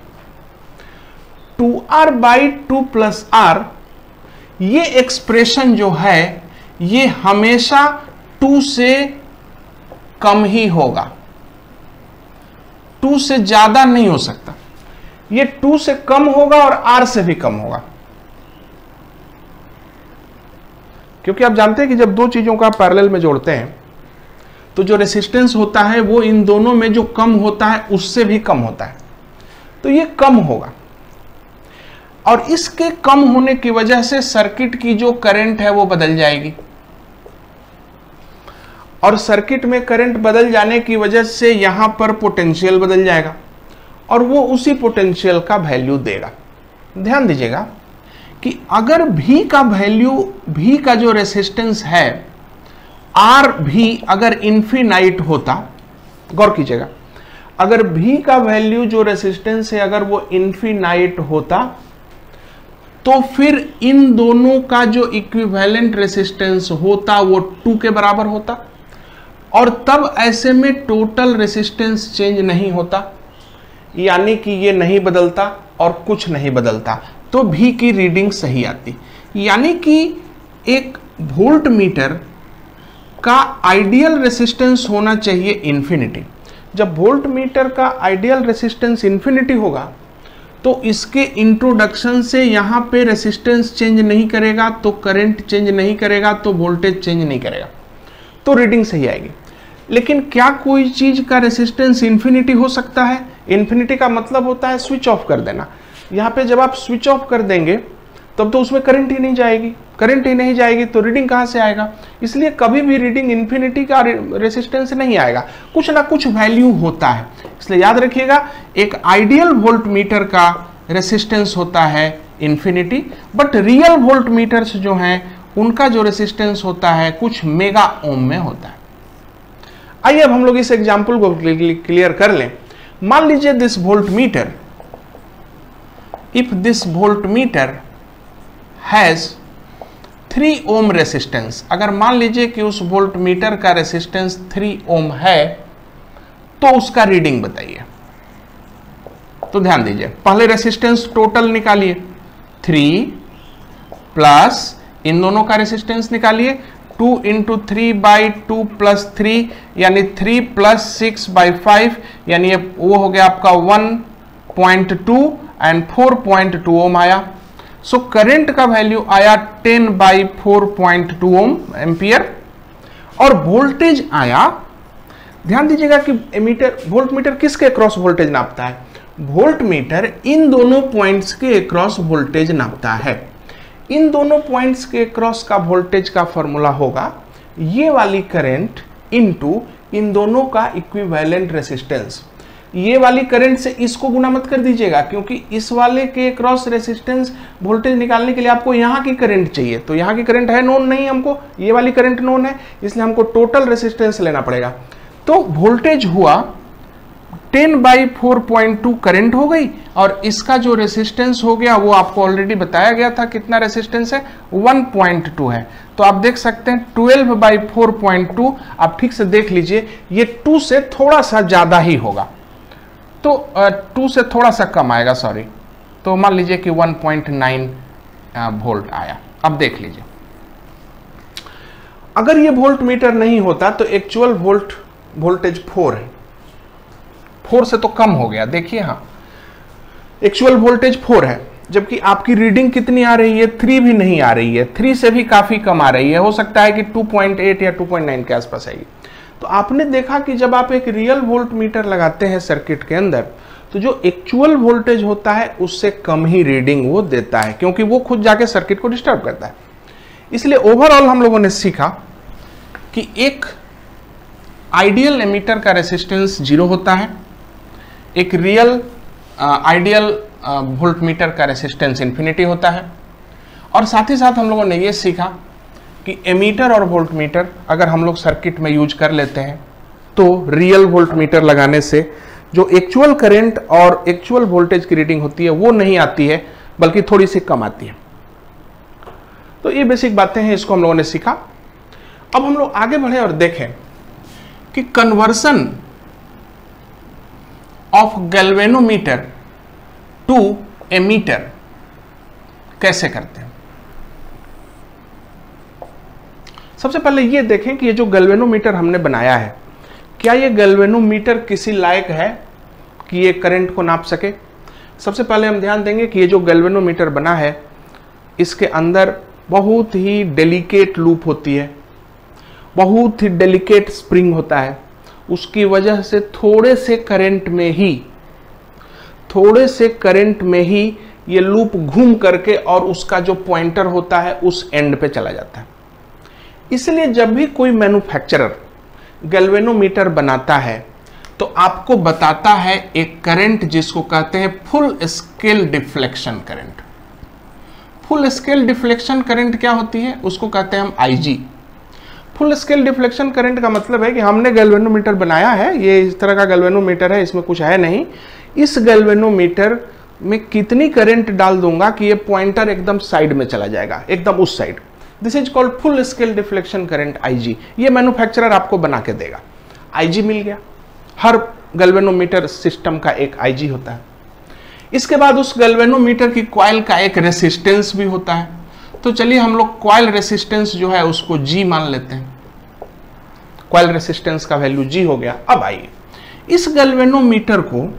2R/2 प्लस R, ये एक्सप्रेशन जो है ये हमेशा 2 से कम ही होगा, 2 से ज्यादा नहीं हो सकता। ये 2 से कम होगा और R से भी कम होगा, क्योंकि आप जानते हैं कि जब 2 चीजों का पैरेलल में जोड़ते हैं तो जो रेसिस्टेंस होता है वो इन दोनों में जो कम होता है उससे भी कम होता है, तो ये कम होगा। और इसके कम होने की वजह से सर्किट की जो करंट है वो बदल जाएगी, और सर्किट में करंट बदल जाने की वजह से यहां पर पोटेंशियल बदल जाएगा और वो उसी पोटेंशियल का वैल्यू देगा। ध्यान दीजिएगा कि अगर V का वैल्यू, V का जो रेसिस्टेंस है R भी अगर इन्फिनाइट होता, गौर कीजिएगा, अगर V का वैल्यू जो रेसिस्टेंस है अगर वो इनफिनाइट होता तो फिर इन दोनों का जो इक्विवेलेंट रेसिस्टेंस होता वो 2 के बराबर होता, और तब ऐसे में टोटल रेसिस्टेंस चेंज नहीं होता, यानी कि ये नहीं बदलता और कुछ नहीं बदलता, तो V की रीडिंग सही आती। यानी कि एक वोल्ट मीटर का आइडियल रेसिस्टेंस होना चाहिए इन्फिनिटी। जब वोल्ट मीटर का आइडियल रेसिस्टेंस इन्फिनिटी होगा तो इसके इंट्रोडक्शन से यहाँ पे रेसिस्टेंस चेंज नहीं करेगा, तो करंट चेंज नहीं करेगा, तो वोल्टेज चेंज नहीं करेगा, तो रीडिंग सही आएगी। लेकिन क्या कोई चीज का रेसिस्टेंस इन्फिनिटी हो सकता है? इन्फिनिटी का मतलब होता है स्विच ऑफ कर देना। यहाँ पे जब आप स्विच ऑफ कर देंगे तब तो उसमें करंट ही नहीं जाएगी, करंट ही नहीं जाएगी तो रीडिंग कहाँ से आएगा? इसलिए कभी भी रीडिंग इन्फिनिटी का रेसिस्टेंस नहीं आएगा, कुछ ना कुछ वैल्यू होता है। इसलिए याद रखिएगा, एक आइडियल वोल्ट मीटर का रेसिस्टेंस होता है infinity, but real voltmeters जो हैं उनका जो रेसिस्टेंस होता है कुछ मेगा ओम में होता है। आइए अब हम लोग इस एग्जाम्पल को क्लियर कर लें। मान लीजिए this voltmeter, if this voltmeter has 3 ohm resistance, अगर मान लीजिए कि उस वोल्ट मीटर का रेसिस्टेंस 3 ओम है तो उसका रीडिंग बताइए। तो ध्यान दीजिए, पहले रेसिस्टेंस टोटल निकालिए, 3 प्लस इन दोनों का रेसिस्टेंस निकालिए, 2 × 3/2 + 3 यानी 3 + 6/5 यानी वो हो गया आपका 1.2 एंड 4.2 ओम आया। सो करंट का वैल्यू आया 10/4.2 ओम एम्पियर, और वोल्टेज आया, ध्यान दीजिएगा कि एमीटर वोल्ट मीटर किसके अक्रॉस वोल्टेज नापता है? वोल्ट मीटर इन दोनों पॉइंट्स के अक्रॉस वोल्टेज नापता है। इन दोनों पॉइंट्स के अक्रॉस का वोल्टेज का फॉर्मूला होगा ये वाली करंट इनटू इन दोनों का इक्विवेलेंट रेसिस्टेंस। ये वाली करंट से इसको गुना मत कर दीजिएगा, क्योंकि इस वाले के क्रॉस रेसिस्टेंस वोल्टेज निकालने के लिए आपको यहाँ की करंट चाहिए, तो यहाँ की करंट है नोन नहीं, हमको ये वाली करंट नोन है, इसलिए हमको टोटल रेसिस्टेंस लेना पड़ेगा। तो वोल्टेज हुआ 10/4.2 करंट हो गई, और इसका जो रेसिस्टेंस हो गया वो आपको ऑलरेडी बताया गया था, कितना रेसिस्टेंस है? 1.2 है। तो आप देख सकते हैं 12/4.2, आप ठीक से देख लीजिए, ये 2 से थोड़ा सा ज्यादा ही होगा, तो 2 से थोड़ा सा कम आएगा, सॉरी, तो मान लीजिए कि 1.9 वोल्ट आया। अब देख लीजिए, अगर ये वोल्ट मीटर नहीं होता तो एक्चुअल वोल्टेज 4 है, 4 से तो कम हो गया, देखिए, हाँ, एक्चुअल वोल्टेज 4 है, जबकि आपकी रीडिंग कितनी आ रही है? 3 भी नहीं आ रही है, 3 से भी काफी कम आ रही है, हो सकता है कि 2.8 या 2.9 के आसपास आएगी। तो आपने देखा कि जब आप एक रियल वोल्ट मीटर लगाते हैं सर्किट के अंदर, तो जो एक्चुअल वोल्टेज होता है उससे कम ही रीडिंग वो देता है, क्योंकि वो खुद जाके सर्किट को डिस्टर्ब करता है। इसलिए ओवरऑल हम लोगों ने सीखा कि एक आइडियल एमीटर का रेसिस्टेंस 0 होता है, एक रियल आइडियल वोल्ट मीटर का रेसिस्टेंस इन्फिनिटी होता है, और साथ ही साथ हम लोगों ने ये सीखा कि एमीटर और वोल्ट मीटर अगर हम लोग सर्किट में यूज कर लेते हैं तो रियल वोल्ट मीटर लगाने से जो एक्चुअल करंट और एक्चुअल वोल्टेज की रीडिंग होती है वो नहीं आती है, बल्कि थोड़ी सी कम आती है। तो ये बेसिक बातें हैं, इसको हम लोगों ने सीखा। अब हम लोग आगे बढ़े और देखें कि conversion of galvanometer to ammeter कैसे करते हैं। सबसे पहले ये देखें कि ये जो गैल्वेनोमीटर हमने बनाया है, क्या ये गैल्वेनोमीटर किसी लायक है कि ये करंट को नाप सके। सबसे पहले हम ध्यान देंगे कि ये जो गैल्वेनोमीटर बना है इसके अंदर बहुत ही डेलिकेट लूप होती है, बहुत ही डेलिकेट स्प्रिंग होता है, उसकी वजह से थोड़े से करंट में ही ये लूप घूम करके और उसका जो पॉइंटर होता है उस एंड पे चला जाता है। इसलिए जब भी कोई मैन्युफैक्चरर गैल्वेनोमीटर बनाता है तो आपको बताता है एक करंट जिसको कहते हैं full scale deflection current. Full scale deflection current क्या होती है? उसको कहते हैं हम IG। Full scale deflection current का मतलब है कि हमने गैल्वेनोमीटर बनाया है, ये इस तरह का गैल्वेनोमीटर है, इसमें कुछ है नहीं। इस गैल्वेनोमीटर में कितनी करंट डाल दूंगा कि ये पॉइंटर एकदम साइड में चला जाएगा, एकदम उस side. This is called full scale deflection current IG। ये मैन्युफैक्चरर आपको बना के देगा। IG मिल गया, हर गैल्वेनोमीटर सिस्टम का एक IG होता है। इसके बाद उस गैल्वेनोमीटर की कॉइल का एक रेसिस्टेंस भी होता है। तो चलिए हम लोग कॉइल रेसिस्टेंस जो है उसको G मान लेते हैं। कॉइल रेसिस्टेंस का वैल्यू G हो गया। अब आइए इस गैल्वेनोमीटर को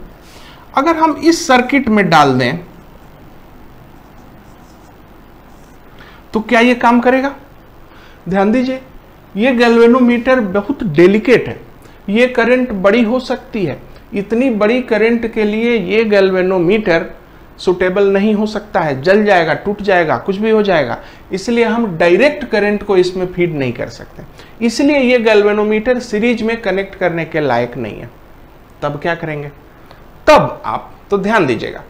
अगर हम इस सर्किट में डाल दें तो क्या ये काम करेगा? ध्यान दीजिए, ये गैल्वेनोमीटर बहुत डेलिकेट है, ये करंट बड़ी हो सकती है। इतनी बड़ी करंट के लिए ये गैल्वेनोमीटर सुटेबल नहीं हो सकता है, जल जाएगा, टूट जाएगा, कुछ भी हो जाएगा। इसलिए हम डायरेक्ट करंट को इसमें फीड नहीं कर सकते। इसलिए ये गैल्वेनोमीटर सीरीज में कनेक्ट करने के लायक नहीं है। तब क्या करेंगे? तब आप तो ध्यान दीजिएगा,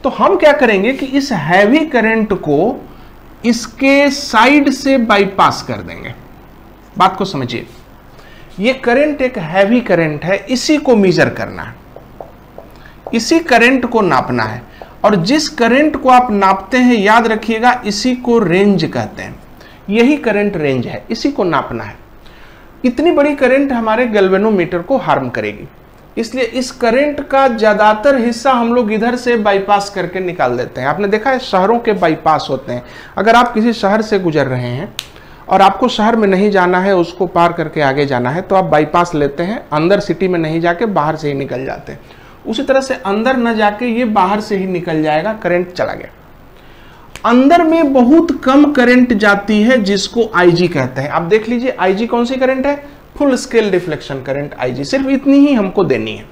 तो हम क्या करेंगे कि इस हैवी करंट को इसके साइड से बाईपास कर देंगे। बात को समझिए, ये करंट एक हैवी करंट है, इसी को मेजर करना है, इसी करंट को नापना है। और जिस करंट को आप नापते हैं याद रखिएगा, इसी को रेंज कहते हैं। यही करंट रेंज है, इसी को नापना है। इतनी बड़ी करंट हमारे गैल्वेनोमीटर को हार्म करेगी, इसलिए इस करंट का ज्यादातर हिस्सा हम लोग इधर से बाईपास करके निकाल देते हैं। आपने देखा है शहरों के बाईपास होते हैं। अगर आप किसी शहर से गुजर रहे हैं और आपको शहर में नहीं जाना है, उसको पार करके आगे जाना है, तो आप बाईपास लेते हैं, अंदर सिटी में नहीं जाके बाहर से ही निकल जाते हैं। उसी तरह से अंदर न जाके ये बाहर से ही निकल जाएगा, करंट चला गया। अंदर में बहुत कम करंट जाती है जिसको IG कहते हैं। आप देख लीजिए IG कौन सी करंट है? Full scale deflection current IG। सिर्फ इतनी ही हमको देनी है।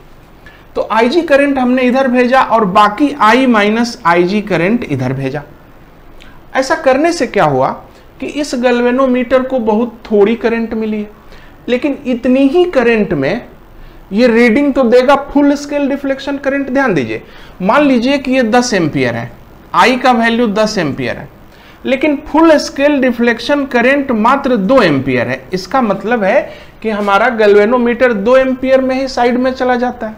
तो IG करंट हमने इधर भेजा और बाकी I माइनस IG करंट इधर भेजा। ऐसा करने से क्या हुआ कि इस गैल्वेनोमीटर को बहुत थोड़ी करंट मिली है, लेकिन इतनी ही करंट में ये रीडिंग तो देगा फुल स्केल डिफ्लेक्शन करंट। ध्यान दीजिए, मान लीजिए कि ये 10 एम्पियर है, I का वैल्यू 10 एम्पियर है, लेकिन फुल स्केल डिफ्लेक्शन करंट मात्र 2 एम्पियर है। इसका मतलब है कि हमारा गैल्वेनोमीटर 2 एम्पियर में ही साइड में चला जाता है।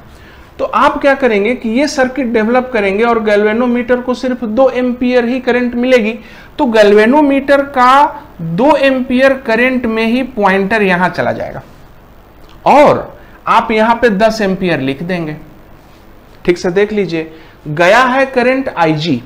तो आप क्या करेंगे कि ये सर्किट डेवलप करेंगे और गैल्वेनोमीटर को सिर्फ 2 एम्पियर ही करंट मिलेगी। तो गैल्वेनोमीटर का 2 एम्पियर करंट में ही पॉइंटर यहां चला जाएगा और आप यहां पे 10 एम्पियर लिख देंगे। ठीक से देख लीजिए, गया है करंट IG,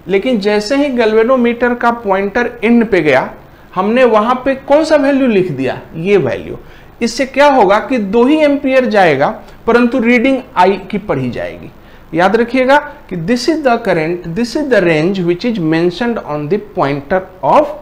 लेकिन जैसे ही गैल्वेनोमीटर का पॉइंटर एंड पे गया, हमने वहां पे कौन सा वैल्यू लिख दिया? ये वैल्यू। इससे क्या होगा कि 2 ही एम्पियर जाएगा, परंतु रीडिंग I की पढ़ी जाएगी। याद रखिएगा कि this is the current, this is the range which is mentioned on the pointer of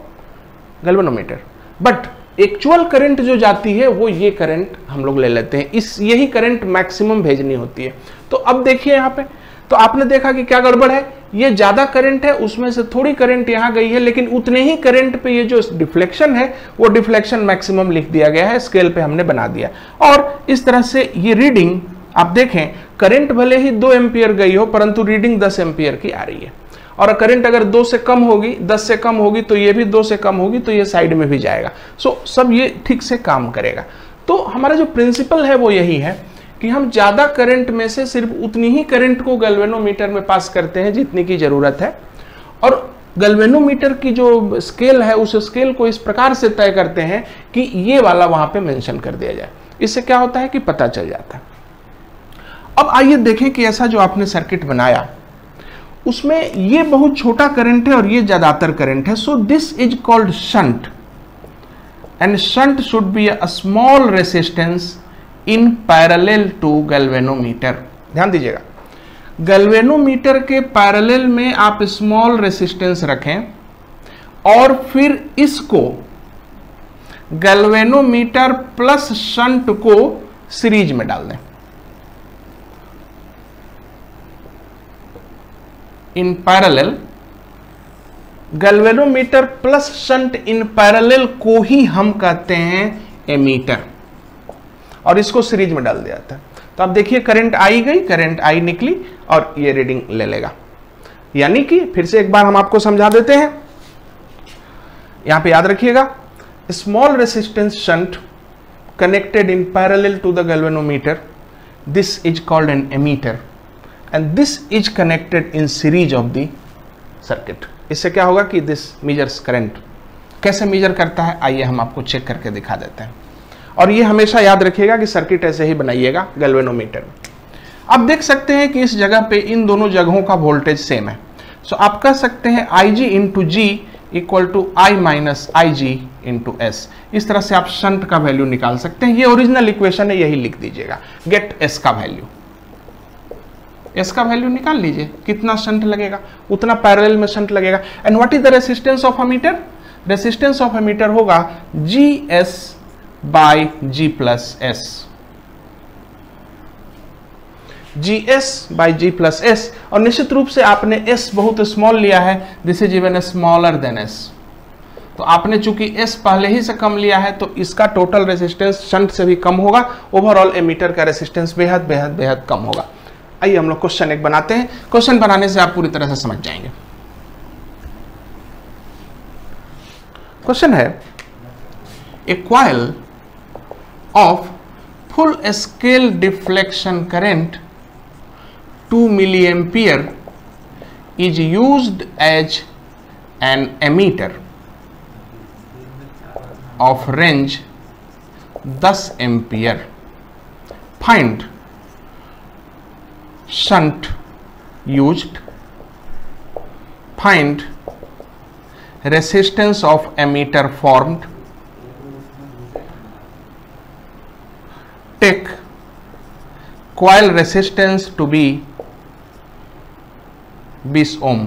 galvanometer. But actual current जो जाती है वो ये करंट हम लोग ले लेते हैं। यही करंट मैक्सिमम भेजनी होती है। तो अब देखिए यहाँ पे, तो आपने देखा कि क्या गड़बड़ है। ये ज्यादा करंट है, उसमें से थोड़ी करंट यहां गई है, लेकिन उतने ही करंट पे ये जो डिफ्लेक्शन है वो डिफ्लेक्शन मैक्सिमम लिख दिया गया है, स्केल पे हमने बना दिया। और इस तरह से ये रीडिंग आप देखें, करंट भले ही 2 एम्पियर गई हो, परंतु रीडिंग 10 एम्पियर की आ रही है। और करंट अगर 2 से कम होगी, 10 से कम होगी, तो ये भी 2 से कम होगी, तो ये साइड में भी जाएगा। सो सब ये ठीक से काम करेगा। तो हमारा जो प्रिंसिपल है वो यही है कि हम ज्यादा करंट में से सिर्फ उतनी ही करंट को गैल्वेनोमीटर में पास करते हैं जितनी की जरूरत है। और गैल्वेनोमीटर की जो स्केल है, उस स्केल को इस प्रकार से तय करते हैं कि ये वाला वहां पे मेंशन कर दिया जाए। इससे क्या होता है कि पता चल जाता है। अब आइए देखें कि ऐसा जो आपने सर्किट बनाया उसमें ये बहुत छोटा करंट है और ये ज्यादातर करंट है। So this is called shunt, and shunt should be a small resistance in parallel to galvanometer. ध्यान दीजिएगा, गैल्वेनोमीटर के पैरेलल में आप स्मॉल रेसिस्टेंस रखें और फिर इसको गैल्वेनोमीटर प्लस शंट को सीरीज में डाल दें। In parallel, galvanometer plus shunt in parallel को ही हम कहते हैं एमीटर, और इसको सीरीज में डाल दिया जाता है। तो आप देखिए करंट आई गई, करंट आई निकली और ये रीडिंग ले लेगा। यानी कि फिर से एक बार हम आपको समझा देते हैं। यहां पे याद रखिएगा, small resistance shunt connected in parallel to the galvanometer. This is called an ammeter and this is connected in series of the circuit. इससे क्या होगा कि this measures current. कैसे मेजर करता है आइए हम आपको चेक करके दिखा देते हैं। और ये हमेशा याद रखिएगा कि सर्किट ऐसे ही बनाइएगा गैल्वेनोमीटर में। आप देख सकते हैं कि इस जगह पे इन दोनों जगहों का वोल्टेज सेम है। सो आप कह सकते हैं IG into G equal to I minus IG into S. इस तरह से आप शंट का वैल्यू निकाल सकते हैं। ये ओरिजिनल इक्वेशन है, यही लिख दीजिएगा। गेट एस का वैल्यू, एस का वैल्यू निकाल लीजिए, कितना शंट लगेगा उतना पैरेलल में शंट लगेगा। And what is the resistance of ammeter? Resistance of ammeter होगा GS by G plus S, GS by G plus S. और निश्चित रूप से आपने S बहुत स्मॉल लिया है, this is even smaller than S। तो आपने चूंकि S पहले ही से कम लिया है तो इसका टोटल रेसिस्टेंस शंट से भी कम होगा, ओवरऑल एमीटर का रेसिस्टेंस बेहद बेहद बेहद कम होगा। आइए हम लोग क्वेश्चन एक बनाते हैं। क्वेश्चन बनाने से आप पूरी तरह से समझ जाएंगे। क्वेश्चन है, a coil of full scale deflection current 2 milliampere is used as an ammeter of range 10 ampere. Find shunt used, find resistance of ammeter formed, take coil resistance to be 20 ओम।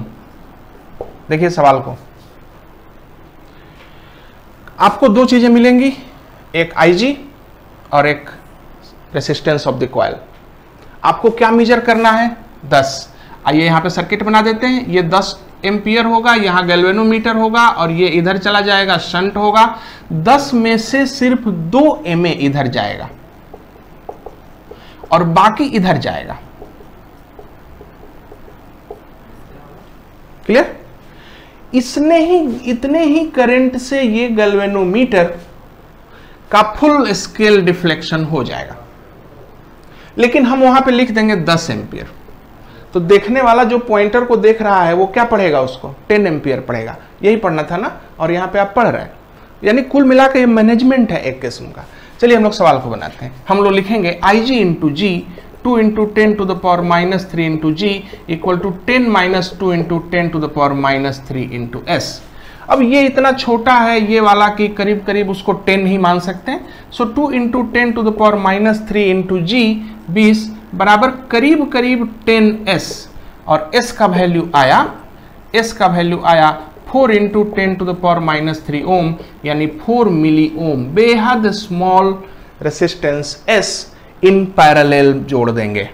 देखिए सवाल को, आपको दो चीजें मिलेंगी, एक IG और एक रेसिस्टेंस ऑफ द कॉइल। आपको क्या मेजर करना है? 10। आइए यहां पे सर्किट बना देते हैं। ये 10 एम्पियर होगा, यहां गैल्वेनोमीटर होगा और ये इधर चला जाएगा, शंट होगा। 10 में से सिर्फ 2 MA इधर जाएगा और बाकी इधर जाएगा। क्लियर? इतने ही करंट से ये गैल्वेनोमीटर का फुल स्केल डिफ्लेक्शन हो जाएगा, लेकिन हम वहां पे लिख देंगे 10 एम्पियर। तो देखने वाला जो पॉइंटर को देख रहा है वो क्या पढ़ेगा? उसको 10 एम्पियर पढ़ेगा। यही पढ़ना था ना, और यहाँ पे आप पढ़ रहे हैं। यानी कुल मिलाकर ये मैनेजमेंट है एक किस्म का। चलिए हम लोग सवाल को बनाते हैं। हम लोग लिखेंगे IG into G 2 into 10 to the power minus 3 into G equal to 10 minus 2 into 10 to the power minus 3 into S. अब ये इतना छोटा है ये वाला कि करीब करीब उसको 10 ही मान सकते हैं। So 2 into 10 to the power minus 3 into G 20 बराबर करीब करीब 10s। और s का वैल्यू आया 4 into 10 to the power minus 3 ohm, यानी 4 मिली ओम। बेहद small resistance s in parallel जोड़ देंगे।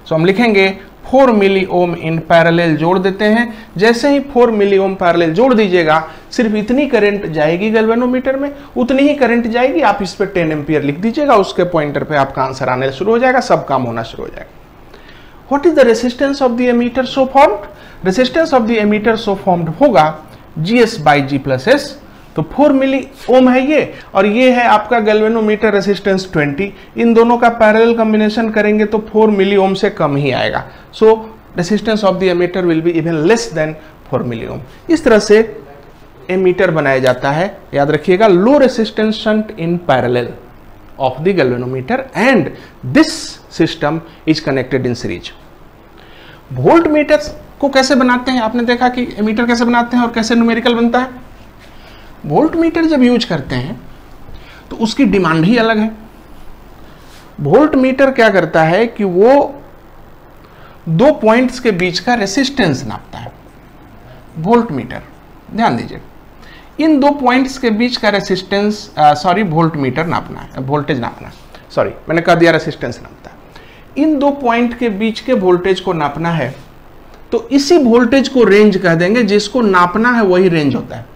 सो हम लिखेंगे 4 मिली ओम इन पैरेलल जोड़ देते हैं। जैसे ही 4 मिली ओम पैरेलल जोड़ दीजिएगा, सिर्फ इतनी करंट जाएगी गैल्वेनोमीटर में, उतनी ही करंट जाएगी। आप इस पे 10 एम्पियर लिख दीजिएगा, उसके पॉइंटर पे आपका आंसर आने शुरू हो जाएगा, सब काम होना शुरू हो जाएगा। What is the resistance of the ammeter so formed? Resistance of the ammeter so formed होगा GS by G plus S. तो 4 मिली ओम है ये, और ये है आपका गैल्वेनोमीटर रेसिस्टेंस 20। इन दोनों का पैरेलल कॉम्बिनेशन करेंगे तो 4 मिली ओम से कम ही आएगा। So resistance of the ammeter will be even less than 4 milli ohm. इस तरह से एमीटर बनाया जाता है। याद रखिएगा, low resistance shunt in parallel of the galvanometer and this system is connected in series. Voltmeter को कैसे बनाते हैं? आपने देखा कि एमीटर कैसे बनाते हैं और कैसे न्यूमेरिकल बनता है। वोल्ट मीटर जब यूज करते हैं तो उसकी डिमांड ही अलग है। वोल्ट मीटर क्या करता है कि वो 2 पॉइंट्स के बीच का रेसिस्टेंस नापता है। वोल्ट मीटर, ध्यान दीजिए, इन 2 पॉइंट्स के बीच का रेसिस्टेंस, वोल्ट मीटर नापना है, वोल्टेज नापना है, सॉरी मैंने कह दिया रेसिस्टेंस नापता है। इन 2 पॉइंट के बीच के वोल्टेज को नापना है तो इसी वोल्टेज को रेंज कह देंगे। जिसको नापना है वही रेंज होता है।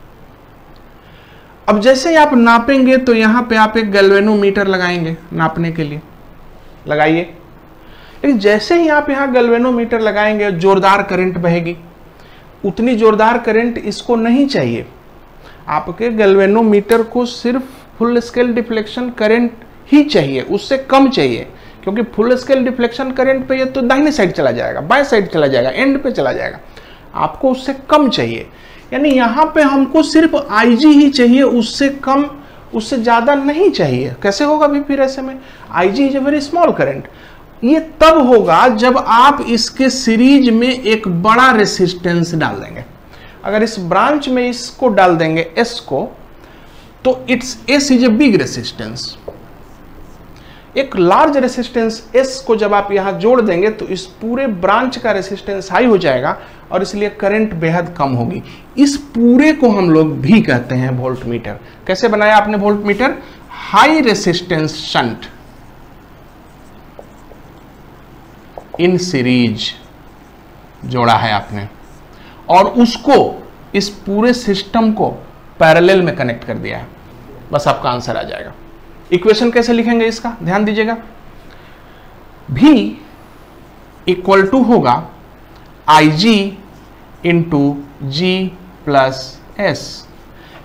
अब जैसे ही आप नापेंगे तो यहां पे आप एक गैल्वेनोमीटर लगाएंगे नापने के लिए, लगाइए। लेकिन जैसे ही आप यहां गैल्वेनोमीटर लगाएंगे जोरदार करंट बहेगी। उतनी जोरदार करंट इसको नहीं चाहिए। आपके गैल्वेनोमीटर को सिर्फ फुल स्केल डिफ्लेक्शन करंट ही चाहिए, उससे कम चाहिए, क्योंकि फुल स्केल डिफ्लेक्शन करंट पे ये तो दाहिने साइड चला जाएगा, बाएं साइड चला जाएगा, एंड पे चला जाएगा। आपको उससे कम चाहिए, यानी यहाँ पे हमको सिर्फ IG ही चाहिए, उससे कम, उससे ज़्यादा नहीं चाहिए। कैसे होगा भी फिर ऐसे में? IG is a very small current. ये तब होगा जब आप इसके सीरीज में एक बड़ा रेसिस्टेंस डाल देंगे। अगर इस ब्रांच में इसको डाल देंगे S को, तो it's S is a big resistance. एक लार्ज रेसिस्टेंस S को जब आप यहां जोड़ देंगे तो इस पूरे ब्रांच का रेसिस्टेंस हाई हो जाएगा और इसलिए करंट बेहद कम होगी। इस पूरे को हम लोग भी कहते हैं वोल्टमीटर। कैसे बनाया आपने voltmeter? High resistance shunt in series जोड़ा है आपने और उसको, इस पूरे सिस्टम को पैरेलल में कनेक्ट कर दिया है। बस आपका आंसर आ जाएगा। इक्वेशन कैसे लिखेंगे इसका ध्यान दीजिएगा। V इक्वल टू होगा IG into G plus S।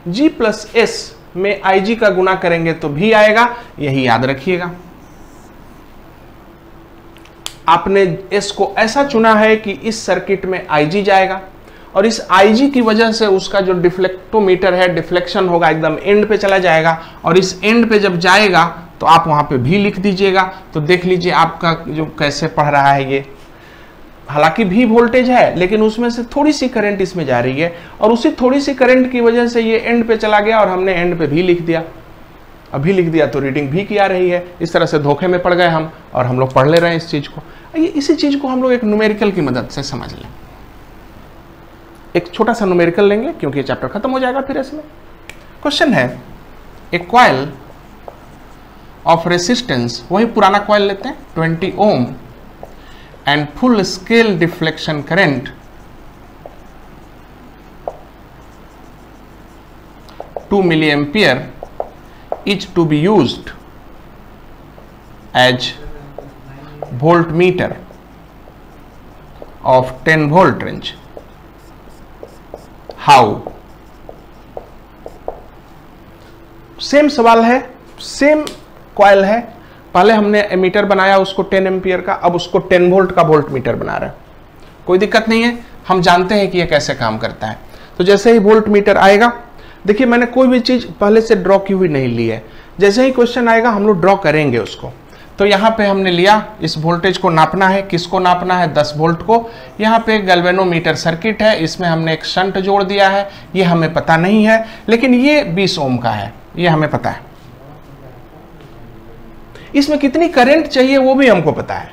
G plus S में IG का गुना करेंगे तो V आएगा, यही याद रखिएगा। आपने S को ऐसा चुना है कि इस सर्किट में IG जाएगा और इस IG की वजह से उसका जो डिफ्लेक्टोमीटर है, डिफ्लेक्शन होगा, एकदम एंड पे चला जाएगा और इस एंड पे जब जाएगा तो आप वहां पे भी लिख दीजिएगा। तो देख लीजिए आपका जो कैसे पढ़ रहा है ये, हालांकि भी वोल्टेज है लेकिन उसमें से थोड़ी सी करंट इसमें जा रही है और उसी थोड़ी सी करंट की वजह से ये एंड पे चला गया और हमने एंड पे भी लिख दिया। अभी लिख दिया तो रीडिंग भी की आ रही है। इस तरह से धोखे में पड़ गए हम और हम लोग पढ़ ले रहे हैं इस चीज को। इसी चीज को हम लोग एक न्यूमेरिकल की मदद से समझ लें। एक छोटा सा न्यूमेरिकल लेंगे क्योंकि ये चैप्टर खत्म हो जाएगा फिर इसमें। क्वेश्चन है, ए कॉइल ऑफ रेसिस्टेंस, वही पुराना कॉइल लेते हैं, 20 ohm and full scale deflection current 2 milliampere is to be used as voltmeter of 10 volt range. How? Same सवाल है, सेम कॉइल है। पहले हमने एमीटर बनाया उसको 10 एम्पियर का, अब उसको 10 वोल्ट का वोल्ट मीटर बना रहे हैं। कोई दिक्कत नहीं है, हम जानते हैं कि यह कैसे काम करता है। तो जैसे ही वोल्ट मीटर आएगा, देखिए मैंने कोई भी चीज पहले से ड्रॉ की हुई नहीं ली है, जैसे ही क्वेश्चन आएगा हम लोग ड्रॉ करेंगे उसको। तो यहाँ पे हमने लिया, इस वोल्टेज को नापना है, किसको नापना है? 10 वोल्ट को। यहाँ पे गैल्वेनोमीटर सर्किट है, इसमें हमने एक शंट जोड़ दिया है, ये हमें पता नहीं है, लेकिन ये 20 ओम का है, ये हमें पता है। इसमें कितनी करंट चाहिए वो भी हमको पता है।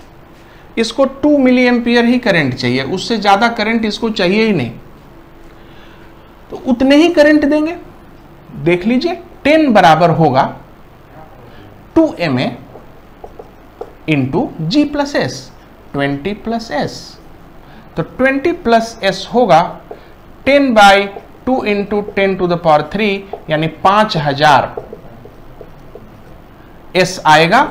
इसको 2 मिली एम्पियर ही करंट चाहिए, उससे ज्यादा करंट इसको चाहिए ही नहीं, तो उतने ही करंट देंगे। देख लीजिए 10 बराबर होगा 2 MA into G plus S, 20 plus S। तो 20 प्लस S होगा 10/2 इंटू 10 टू द पावर 3, यानी 5000 S आएगा।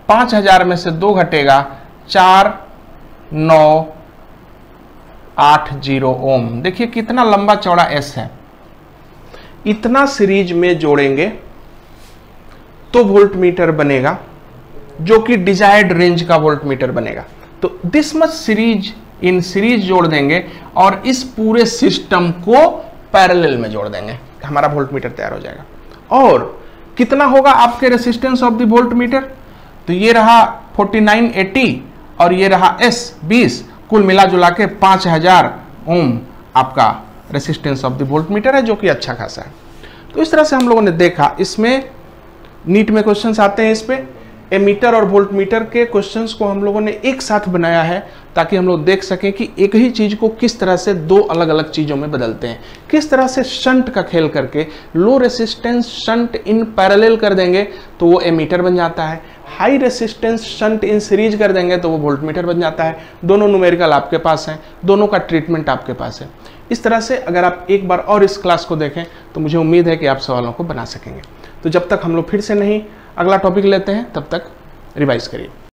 5000 में से 2 घटेगा, 4980 ओम। देखिए कितना लंबा चौड़ा S है। इतना सीरीज में जोड़ेंगे तो वोल्टमीटर बनेगा, जो कि डिजायर्ड रेंज का वोल्टमीटर बनेगा। तो this much series in series जोड़ देंगे और इस पूरे सिस्टम को पैरेलल में जोड़ देंगे, हमारा वोल्टमीटर तैयार हो जाएगा। और कितना होगा आपके रेसिस्टेंस ऑफ द वोल्टमीटर? तो ये रहा 4980 और ये रहा S 20, कुल मिला जुला के 5000 ओम आपका रेसिस्टेंस ऑफ द वोल्टमीटर है, जो कि अच्छा खासा है। तो इस तरह से हम लोगों ने देखा। इसमें नीट में क्वेश्चंस आते हैं, इस पे एमीटर और वोल्टमीटर के क्वेश्चंस को हम लोगों ने एक साथ बनाया है ताकि हम लोग देख सकें कि एक ही चीज को किस तरह से दो अलग अलग चीजों में बदलते हैं, किस तरह से शंट का खेल करके लो रेसिस्टेंस शंट इन पैरेलल कर देंगे तो वो एमीटर बन जाता है, high resistance shunt in series कर देंगे तो वो वोल्टमीटर बन जाता है। दोनों न्यूमेरिकल आपके पास हैं, दोनों का ट्रीटमेंट आपके पास है। इस तरह से अगर आप एक बार और इस क्लास को देखें तो मुझे उम्मीद है कि आप सवालों को बना सकेंगे। तो जब तक हम लोग फिर से नहीं अगला टॉपिक लेते हैं, तब तक रिवाइज करिए।